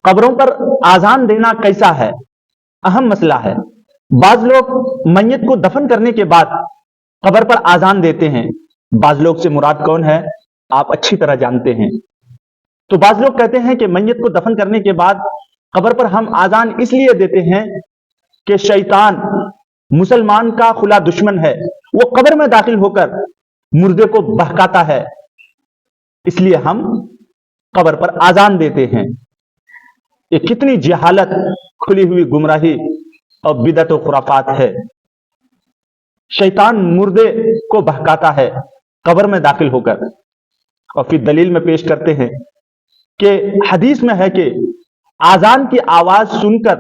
قبروں پر آزان دینا کیسا ہے؟ اہم مسئلہ ہے۔ بعض لوگ میت کو دفن کرنے کے بعد قبر پر آزان دیتے ہیں۔ بعض لوگ سے مراد کون ہے آپ اچھی طرح جانتے ہیں۔ تو بعض لوگ کہتے ہیں کہ میت کو دفن کرنے کے بعد قبر پر ہم آزان اس لیے دیتے ہیں کہ شیطان مسلمان کا کھلا دشمن ہے، وہ قبر میں داخل ہو کر مردے کو بہکاتا ہے، اس لیے ہم قبر پر آزان دیتے ہیں۔ یہ کتنی جہالت، کھلی ہوئی گمراہی اور بدعت و خرافات ہے۔ شیطان مردے کو بہکاتا ہے قبر میں داخل ہو کر، اور پھر دلیل میں پیش کرتے ہیں کہ حدیث میں ہے کہ آزان کی آواز سن کر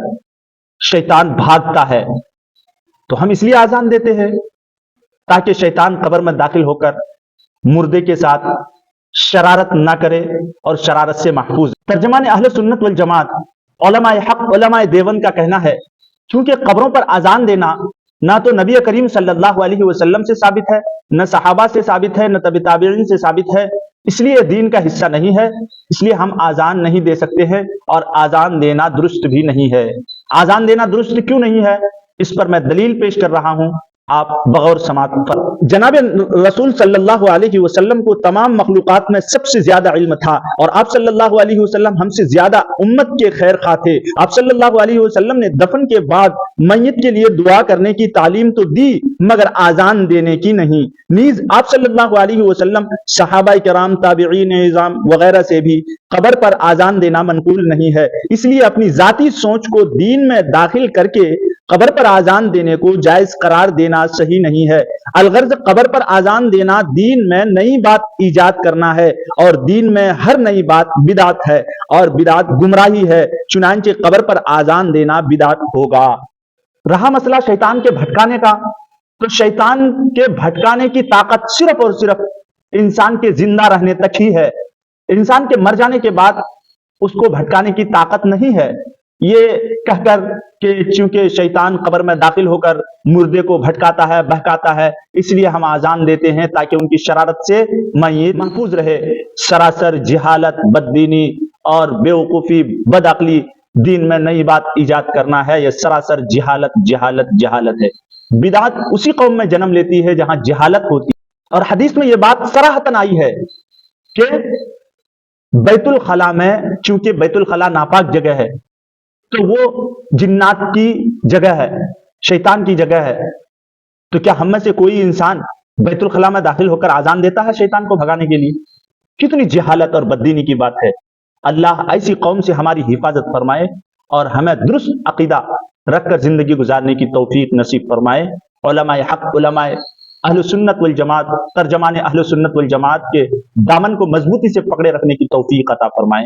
شیطان بھاگتا ہے۔ تو ہم اس لیے آزان دیتے ہیں تاکہ شیطان قبر میں داخل ہو کر مردے کے ساتھ شرارت نہ کرے اور شرارت سے محفوظ۔ ترجمان اہل سنت والجماعت علماء حق، علماء دیوبند کا کہنا ہے کیونکہ قبروں پر آزان دینا نہ تو نبی کریم صلی اللہ علیہ وسلم سے ثابت ہے، نہ صحابہ سے ثابت ہے، نہ تبع تابعین سے ثابت ہے، اس لیے دین کا حصہ نہیں ہے، اس لیے ہم آزان نہیں دے سکتے ہیں، اور آزان دینا درست بھی نہیں ہے۔ آزان دینا درست کیوں نہیں ہے اس پر میں دلیل پیش کر رہا ہوں، آپ بغور سماعت پر۔ جناب رسول صلی اللہ علیہ وسلم کو تمام مخلوقات میں سب سے زیادہ علم تھا، اور آپ صلی اللہ علیہ وسلم ہم سے زیادہ امت کے خیر خواہ تھے۔ آپ صلی اللہ علیہ وسلم نے دفن کے بعد میت کے لیے دعا کرنے کی تعلیم تو دی مگر آزان دینے کی نہیں۔ نیز آپ صلی اللہ علیہ وسلم صحابہ کرام، تابعین اعظام وغیرہ سے بھی قبر پر آزان دینا منقول نہیں ہے، اس لیے اپنی ذاتی سوچ کو دین میں داخل کر کے قبر پر آزان دینے کو جائز قرار دینا صحیح نہیں ہے۔ الغرض قبر پر آزان دینا دین میں نئی بات ایجاد کرنا ہے، اور دین میں ہر نئی بات بدعت ہے، اور بدعت گمراہی ہے، چنانچہ قبر پر آزان دینا بدعت ہوگا۔ رہا مسئلہ شیطان کے بھٹکانے کا، تو شیطان کے بھٹکانے کی طاقت صرف اور صرف انسان کے زندہ رہنے تک ہی ہے۔ انسان کے مر جانے کے بعد اس کو بھٹکانے کی طاقت نہیں ہے، یہ کہہ کر کہ چونکہ شیطان قبر میں داخل ہو کر مردے کو بھٹکاتا ہے، بہکاتا ہے، اس لیے ہم آزان دیتے ہیں تاکہ ان کی شرارت سے میت محفوظ رہے۔ سراسر جہالت، بددینی اور بیوقوفی، بدعقلی، دین میں نئی بات ایجاد کرنا ہے، یہ سراسر جہالت جہالت جہالت ہے۔ بدعت اسی قوم میں جنم لیتی ہے جہاں جہالت ہوتی ہے، اور حدیث میں یہ بات صراحتاً آئی ہے کہ بیت الخلا میں، چونکہ بیت الخلا ناپاک جگہ ہے تو وہ جنات کی جگہ ہے، شیطان کی جگہ ہے، تو کیا ہم میں سے کوئی انسان بیت الخلا میں داخل ہو کر آزان دیتا ہے شیطان کو بھگانے کے لیے؟ کتنی جہالت اور بددینی کی بات ہے۔ اللہ ایسی قوم سے ہماری حفاظت فرمائے اور ہمیں درست عقیدہ رکھ کر زندگی گزارنے کی توفیق نصیب فرمائے۔ علماء حق، علماء اہل سنت والجماعت، ترجمان اہل سنت والجماعت کے دامن کو مضبوطی سے پکڑے رکھنے کی توفیق عطا فرمائے۔